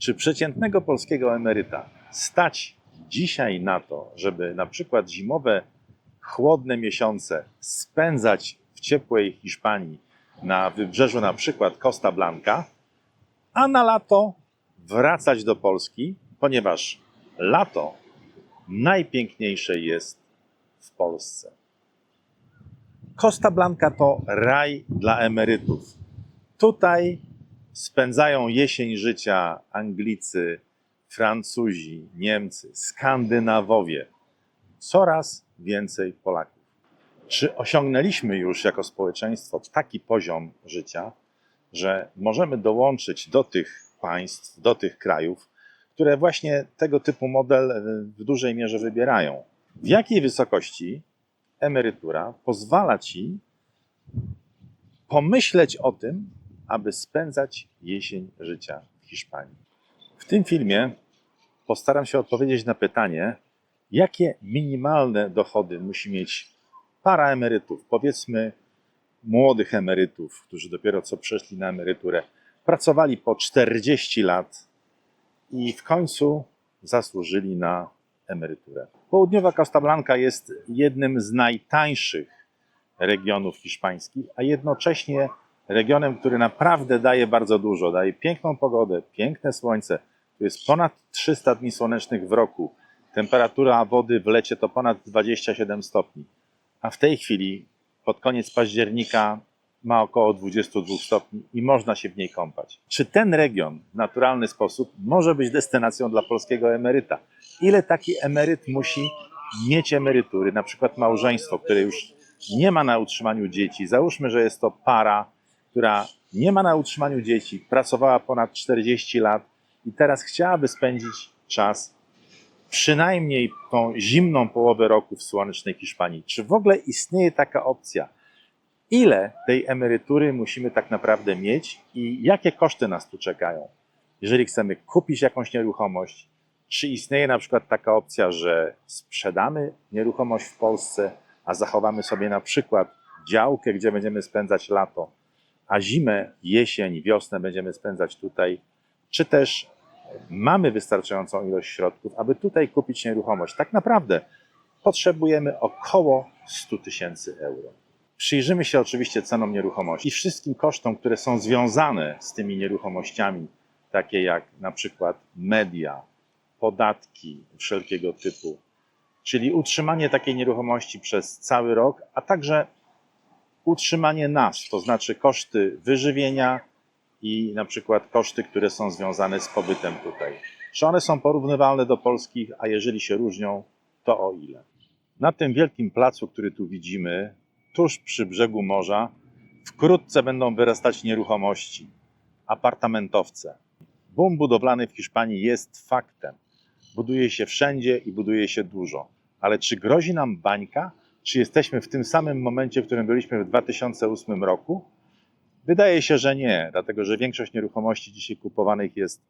Czy przeciętnego polskiego emeryta stać dzisiaj na to, żeby na przykład zimowe, chłodne miesiące spędzać w ciepłej Hiszpanii na wybrzeżu na przykład Costa Blanca, a na lato wracać do Polski, ponieważ lato najpiękniejsze jest w Polsce. Costa Blanca to raj dla emerytów. Tutaj spędzają jesień życia Anglicy, Francuzi, Niemcy, Skandynawowie. Coraz więcej Polaków. Czy osiągnęliśmy już jako społeczeństwo taki poziom życia, że możemy dołączyć do tych państw, do tych krajów, które właśnie tego typu model w dużej mierze wybierają? W jakiej wysokości emerytura pozwala ci pomyśleć o tym, aby spędzać jesień życia w Hiszpanii? W tym filmie postaram się odpowiedzieć na pytanie, jakie minimalne dochody musi mieć para emerytów, powiedzmy młodych emerytów, którzy dopiero co przeszli na emeryturę, pracowali po 40 lat i w końcu zasłużyli na emeryturę. Południowa Costa Blanca jest jednym z najtańszych regionów hiszpańskich, a jednocześnie regionem, który naprawdę daje bardzo dużo. Daje piękną pogodę, piękne słońce. Tu jest ponad 300 dni słonecznych w roku. Temperatura wody w lecie to ponad 27 stopni. A w tej chwili, pod koniec października, ma około 22 stopni i można się w niej kąpać. Czy ten region w naturalny sposób może być destynacją dla polskiego emeryta? Ile taki emeryt musi mieć emerytury, na przykład małżeństwo, które już nie ma na utrzymaniu dzieci? Załóżmy, że jest to para, która nie ma na utrzymaniu dzieci, pracowała ponad 40 lat i teraz chciałaby spędzić czas przynajmniej tą zimną połowę roku w słonecznej Hiszpanii. Czy w ogóle istnieje taka opcja? Ile tej emerytury musimy tak naprawdę mieć i jakie koszty nas tu czekają? Jeżeli chcemy kupić jakąś nieruchomość, czy istnieje na przykład taka opcja, że sprzedamy nieruchomość w Polsce, a zachowamy sobie na przykład działkę, gdzie będziemy spędzać lato, a zimę, jesień, wiosnę będziemy spędzać tutaj, czy też mamy wystarczającą ilość środków, aby tutaj kupić nieruchomość? Tak naprawdę potrzebujemy około 100 000 euro. Przyjrzymy się oczywiście cenom nieruchomości i wszystkim kosztom, które są związane z tymi nieruchomościami, takie jak na przykład media, podatki wszelkiego typu, czyli utrzymanie takiej nieruchomości przez cały rok, a także utrzymanie nas, to znaczy koszty wyżywienia i na przykład koszty, które są związane z pobytem tutaj. Czy one są porównywalne do polskich, a jeżeli się różnią, to o ile? Na tym wielkim placu, który tu widzimy, tuż przy brzegu morza, wkrótce będą wyrastać nieruchomości, apartamentowce. Boom budowlany w Hiszpanii jest faktem. Buduje się wszędzie i buduje się dużo. Ale czy grozi nam bańka? Czy jesteśmy w tym samym momencie, w którym byliśmy w 2008 roku? Wydaje się, że nie, dlatego że większość nieruchomości dzisiaj kupowanych jest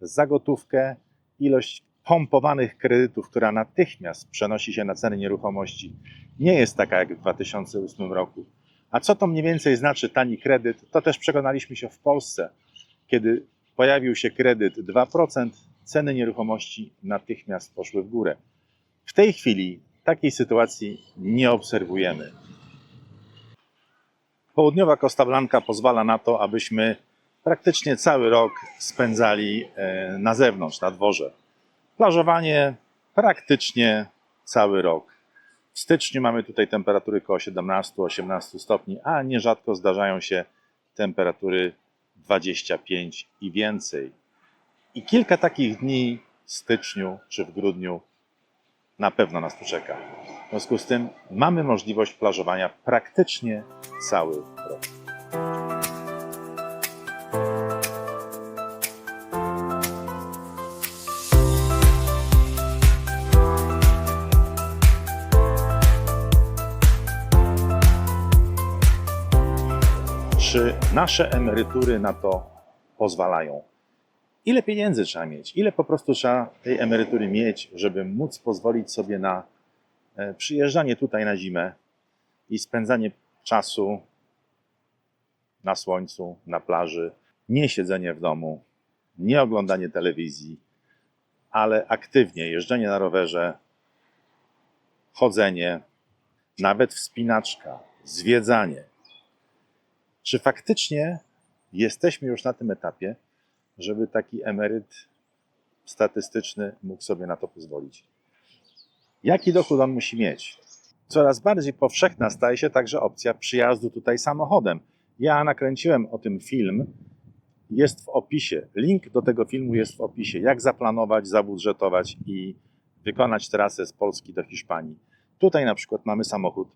za gotówkę. Ilość pompowanych kredytów, która natychmiast przenosi się na ceny nieruchomości, nie jest taka jak w 2008 roku. A co to mniej więcej znaczy tani kredyt, to też przekonaliśmy się w Polsce. Kiedy pojawił się kredyt 2%, ceny nieruchomości natychmiast poszły w górę. W tej chwili takiej sytuacji nie obserwujemy. Południowa Costa Blanca pozwala na to, abyśmy praktycznie cały rok spędzali na zewnątrz, na dworze. Plażowanie praktycznie cały rok. W styczniu mamy tutaj temperatury około 17-18 stopni, a nierzadko zdarzają się temperatury 25 i więcej. I kilka takich dni w styczniu czy w grudniu na pewno nas tu czeka. W związku z tym mamy możliwość plażowania praktycznie cały rok. Czy nasze emerytury na to pozwalają? Ile pieniędzy trzeba mieć? Ile po prostu trzeba tej emerytury mieć, żeby móc pozwolić sobie na przyjeżdżanie tutaj na zimę i spędzanie czasu na słońcu, na plaży, nie siedzenie w domu, nie oglądanie telewizji, ale aktywnie jeżdżenie na rowerze, chodzenie, nawet wspinaczka, zwiedzanie. Czy faktycznie jesteśmy już na tym etapie, żeby taki emeryt statystyczny mógł sobie na to pozwolić? Jaki dochód on musi mieć? Coraz bardziej powszechna staje się także opcja przyjazdu tutaj samochodem. Ja nakręciłem o tym film, jest w opisie. Link do tego filmu jest w opisie. Jak zaplanować, zabudżetować i wykonać trasę z Polski do Hiszpanii. Tutaj na przykład mamy samochód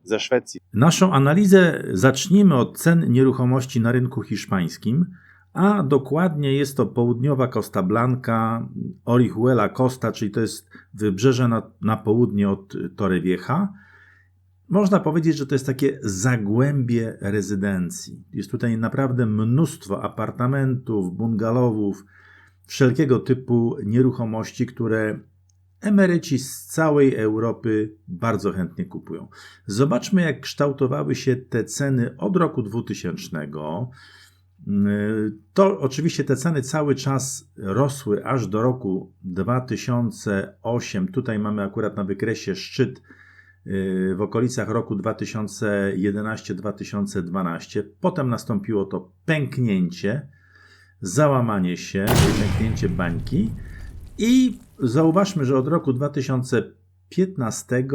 ze Szwecji. Naszą analizę zacznijmy od cen nieruchomości na rynku hiszpańskim, a dokładnie jest to południowa Costa Blanca, Orihuela Costa, czyli to jest wybrzeże na południe od Torrevieja. Można powiedzieć, że to jest takie zagłębie rezydencji. Jest tutaj naprawdę mnóstwo apartamentów, bungalowów, wszelkiego typu nieruchomości, które emeryci z całej Europy bardzo chętnie kupują. Zobaczmy, jak kształtowały się te ceny od roku 2000. To oczywiście te ceny cały czas rosły aż do roku 2008. Tutaj mamy akurat na wykresie szczyt w okolicach roku 2011-2012. Potem nastąpiło to pęknięcie, załamanie się, pęknięcie bańki i zauważmy, że od roku 2015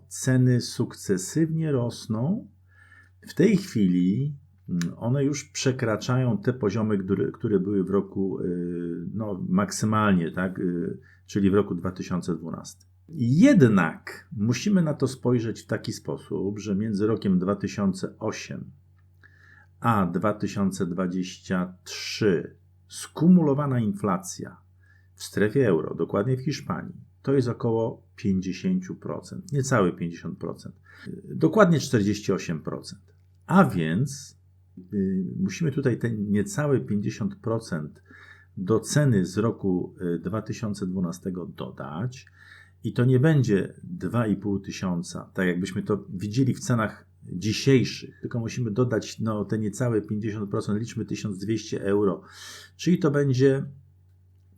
ceny sukcesywnie rosną. W tej chwili one już przekraczają te poziomy, które były w roku maksymalnie, tak, czyli w roku 2012. Jednak musimy na to spojrzeć w taki sposób, że między rokiem 2008 a 2023 skumulowana inflacja w strefie euro, dokładnie w Hiszpanii, to jest około 50%, niecałe 50%, dokładnie 48%. A więc musimy tutaj te niecałe 50% do ceny z roku 2012 dodać i to nie będzie 2,5 tysiąca, tak jakbyśmy to widzieli w cenach dzisiejszych, tylko musimy dodać te niecałe 50%, liczmy 1200 euro, czyli to będzie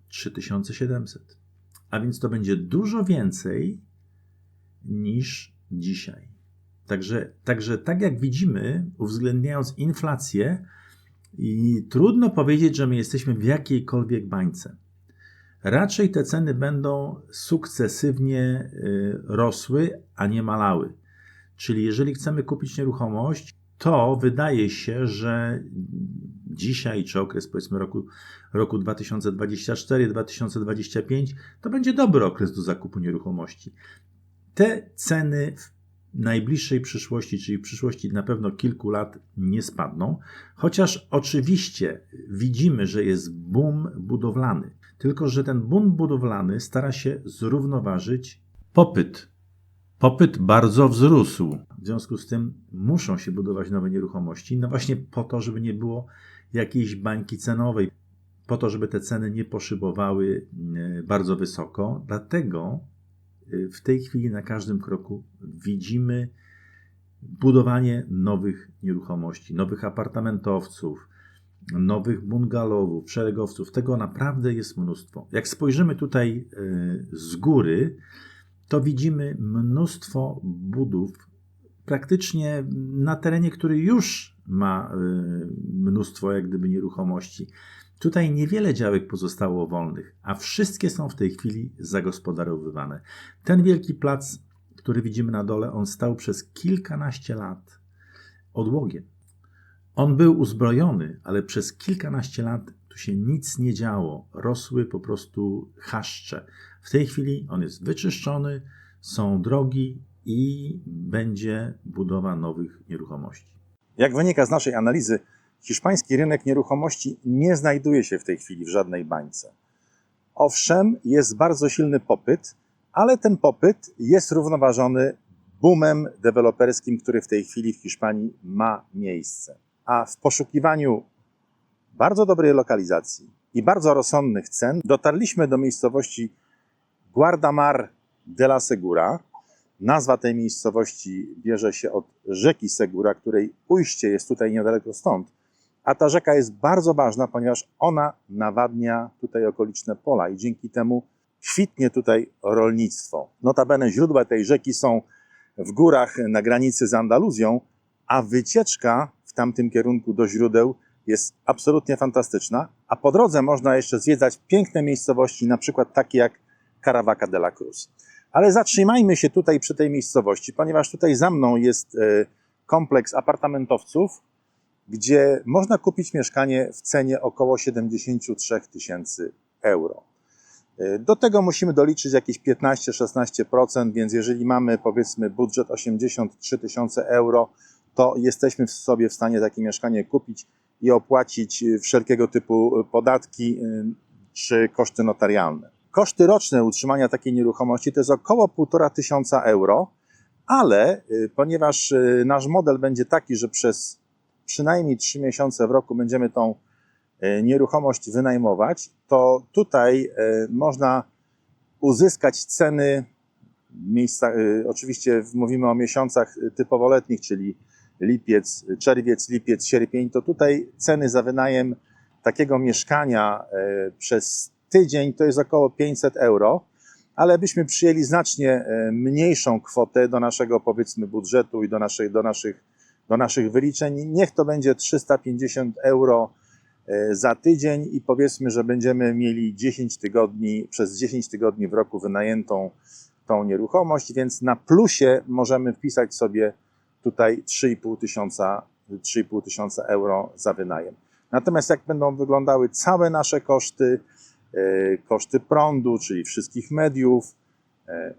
3700. A więc to będzie dużo więcej niż dzisiaj. Także tak jak widzimy, uwzględniając inflację, i trudno powiedzieć, że my jesteśmy w jakiejkolwiek bańce. Raczej te ceny będą sukcesywnie rosły, a nie malały. Czyli jeżeli chcemy kupić nieruchomość, to wydaje się, że dzisiaj, czy okres powiedzmy roku 2024-2025, to będzie dobry okres do zakupu nieruchomości. Te ceny w najbliższej przyszłości, czyli w przyszłości na pewno kilku lat nie spadną, chociaż oczywiście widzimy, że jest boom budowlany. Tylko że ten boom budowlany stara się zrównoważyć popyt. Popyt bardzo wzrósł. W związku z tym muszą się budować nowe nieruchomości, no właśnie po to, żeby nie było jakiejś bańki cenowej, po to, żeby te ceny nie poszybowały bardzo wysoko. Dlatego w tej chwili na każdym kroku widzimy budowanie nowych nieruchomości, nowych apartamentowców, nowych bungalowów, szeregowców. Tego naprawdę jest mnóstwo. Jak spojrzymy tutaj z góry, to widzimy mnóstwo budów praktycznie na terenie, który już ma mnóstwo jak gdyby nieruchomości. Tutaj niewiele działek pozostało wolnych, a wszystkie są w tej chwili zagospodarowywane. Ten wielki plac, który widzimy na dole, on stał przez kilkanaście lat odłogiem. On był uzbrojony, ale przez kilkanaście lat tu się nic nie działo. Rosły po prostu chaszcze. W tej chwili on jest wyczyszczony, są drogi i będzie budowa nowych nieruchomości. Jak wynika z naszej analizy, hiszpański rynek nieruchomości nie znajduje się w tej chwili w żadnej bańce. Owszem, jest bardzo silny popyt, ale ten popyt jest równoważony boomem deweloperskim, który w tej chwili w Hiszpanii ma miejsce. A w poszukiwaniu bardzo dobrej lokalizacji i bardzo rozsądnych cen dotarliśmy do miejscowości Guardamar de la Segura. Nazwa tej miejscowości bierze się od rzeki Segura, której ujście jest tutaj niedaleko stąd. A ta rzeka jest bardzo ważna, ponieważ ona nawadnia tutaj okoliczne pola i dzięki temu kwitnie tutaj rolnictwo. Notabene źródła tej rzeki są w górach na granicy z Andaluzją, a wycieczka w tamtym kierunku do źródeł jest absolutnie fantastyczna, a po drodze można jeszcze zwiedzać piękne miejscowości, na przykład takie jak Caravaca de la Cruz. Ale zatrzymajmy się tutaj przy tej miejscowości, ponieważ tutaj za mną jest kompleks apartamentowców, gdzie można kupić mieszkanie w cenie około 73 000 euro. Do tego musimy doliczyć jakieś 15-16%, więc jeżeli mamy powiedzmy budżet 83 000 euro, to jesteśmy sobie w stanie takie mieszkanie kupić i opłacić wszelkiego typu podatki czy koszty notarialne. Koszty roczne utrzymania takiej nieruchomości to jest około 1500 euro, ale ponieważ nasz model będzie taki, że przez przynajmniej 3 miesiące w roku będziemy tą nieruchomość wynajmować, to tutaj można uzyskać ceny miejsca, oczywiście mówimy o miesiącach typowo letnich, czyli lipiec, czerwiec, lipiec, sierpień, to tutaj ceny za wynajem takiego mieszkania przez tydzień to jest około 500 euro, ale byśmy przyjęli znacznie mniejszą kwotę do naszego powiedzmy budżetu i do naszych wyliczeń. Niech to będzie 350 euro za tydzień i powiedzmy, że będziemy mieli 10 tygodni, przez 10 tygodni w roku wynajętą tą nieruchomość, więc na plusie możemy wpisać sobie tutaj 3,5 tysiąca euro za wynajem. Natomiast jak będą wyglądały całe nasze koszty, koszty prądu, czyli wszystkich mediów,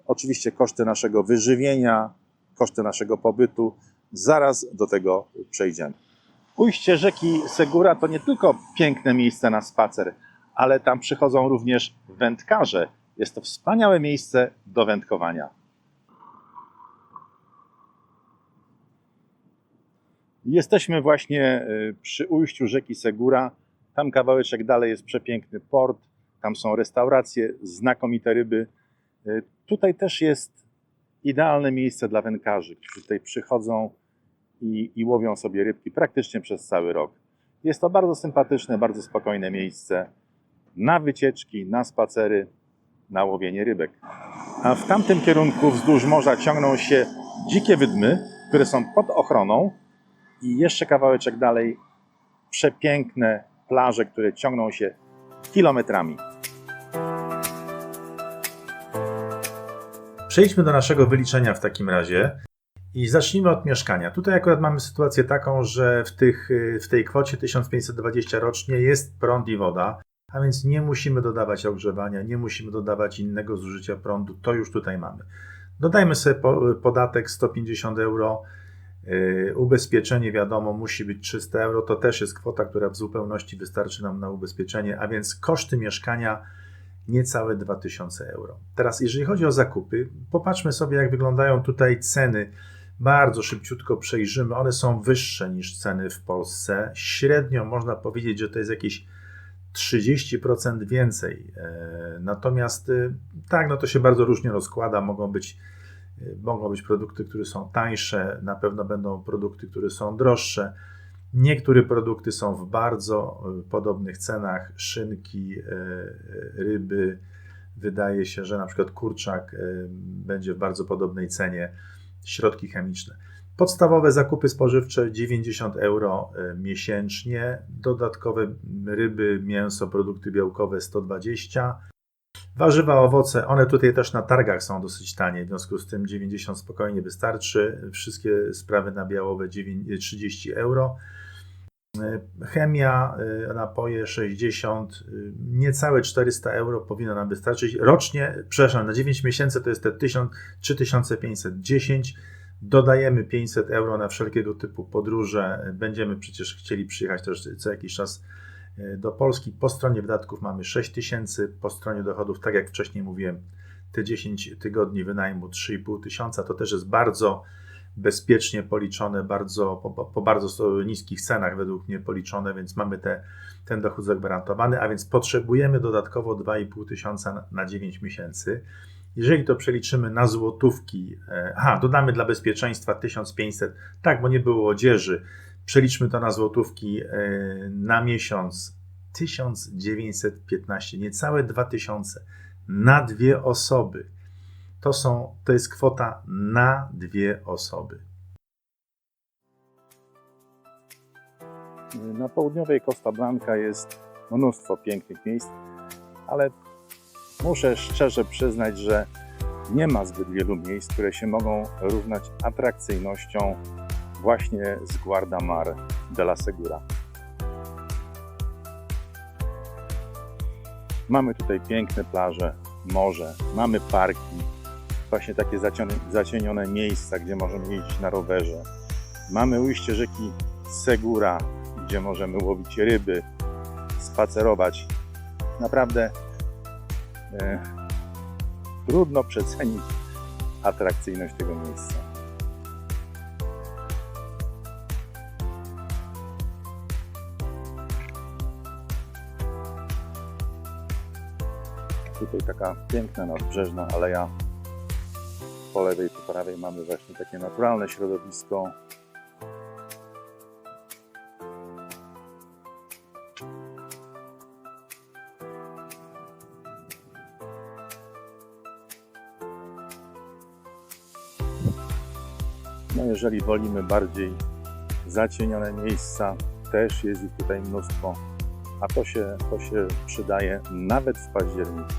oczywiście koszty naszego wyżywienia, koszty naszego pobytu, zaraz do tego przejdziemy. Ujście rzeki Segura to nie tylko piękne miejsce na spacer, ale tam przychodzą również wędkarze. Jest to wspaniałe miejsce do wędkowania. Jesteśmy właśnie przy ujściu rzeki Segura. Tam kawałeczek dalej jest przepiękny port, tam są restauracje, znakomite ryby. Tutaj też jest idealne miejsce dla wędkarzy, którzy tutaj przychodzą i łowią sobie rybki praktycznie przez cały rok. Jest to bardzo sympatyczne, bardzo spokojne miejsce na wycieczki, na spacery, na łowienie rybek. A w tamtym kierunku wzdłuż morza ciągną się dzikie wydmy, które są pod ochroną i jeszcze kawałeczek dalej przepiękne plaże, które ciągną się kilometrami. Przejdźmy do naszego wyliczenia w takim razie i zacznijmy od mieszkania. Tutaj akurat mamy sytuację taką, że w tej kwocie 1520 rocznie jest prąd i woda, a więc nie musimy dodawać ogrzewania, nie musimy dodawać innego zużycia prądu, to już tutaj mamy. Dodajmy sobie podatek 150 euro, ubezpieczenie wiadomo musi być 300 euro, to też jest kwota, która w zupełności wystarczy nam na ubezpieczenie, a więc koszty mieszkania niecałe 2000 euro. Teraz jeżeli chodzi o zakupy, popatrzmy sobie jak wyglądają tutaj ceny. Bardzo szybciutko przejrzymy, one są wyższe niż ceny w Polsce. Średnio można powiedzieć, że to jest jakieś 30% więcej. Natomiast tak, no to się bardzo różnie rozkłada. Mogą być produkty, które są tańsze, na pewno będą produkty, które są droższe. Niektóre produkty są w bardzo podobnych cenach. Szynki, ryby. Wydaje się, że na przykład kurczak będzie w bardzo podobnej cenie. Środki chemiczne. Podstawowe zakupy spożywcze 90 euro miesięcznie, dodatkowe ryby, mięso, produkty białkowe 120. Warzywa, owoce, one tutaj też na targach są dosyć tanie, w związku z tym 90 spokojnie wystarczy. Wszystkie sprawy nabiałowe 30 euro. Chemia, napoje 60, niecałe 400 euro powinno nam wystarczyć. Rocznie, przepraszam, na 9 miesięcy to jest te 3510. Dodajemy 500 euro na wszelkiego typu podróże. Będziemy przecież chcieli przyjechać też co jakiś czas do Polski. Po stronie wydatków mamy 6000, po stronie dochodów, tak jak wcześniej mówiłem, te 10 tygodni wynajmu 3500, to też jest bardzo bezpiecznie policzone, po bardzo niskich cenach według mnie policzone, więc mamy ten dochód zagwarantowany, a więc potrzebujemy dodatkowo 2500 na 9 miesięcy. Jeżeli to przeliczymy na złotówki, dodamy dla bezpieczeństwa 1500, tak, bo nie było odzieży, Przeliczmy to na złotówki na miesiąc. 1915, niecałe 2000 na 2 osoby. To jest kwota na 2 osoby. Na południowej Costa Blanca jest mnóstwo pięknych miejsc, ale muszę szczerze przyznać, że nie ma zbyt wielu miejsc, które się mogą równać atrakcyjnością właśnie z Guarda Mar de la Segura. Mamy tutaj piękne plaże, morze, mamy parki, właśnie takie zacienione miejsca, gdzie możemy jeździć na rowerze. Mamy ujście rzeki Segura, gdzie możemy łowić ryby, spacerować. Naprawdę trudno przecenić atrakcyjność tego miejsca. Tutaj taka piękna nadbrzeżna aleja. Po lewej, po prawej mamy właśnie takie naturalne środowisko. No jeżeli wolimy bardziej zacienione miejsca, też jest ich tutaj mnóstwo, a to się przydaje nawet w październiku.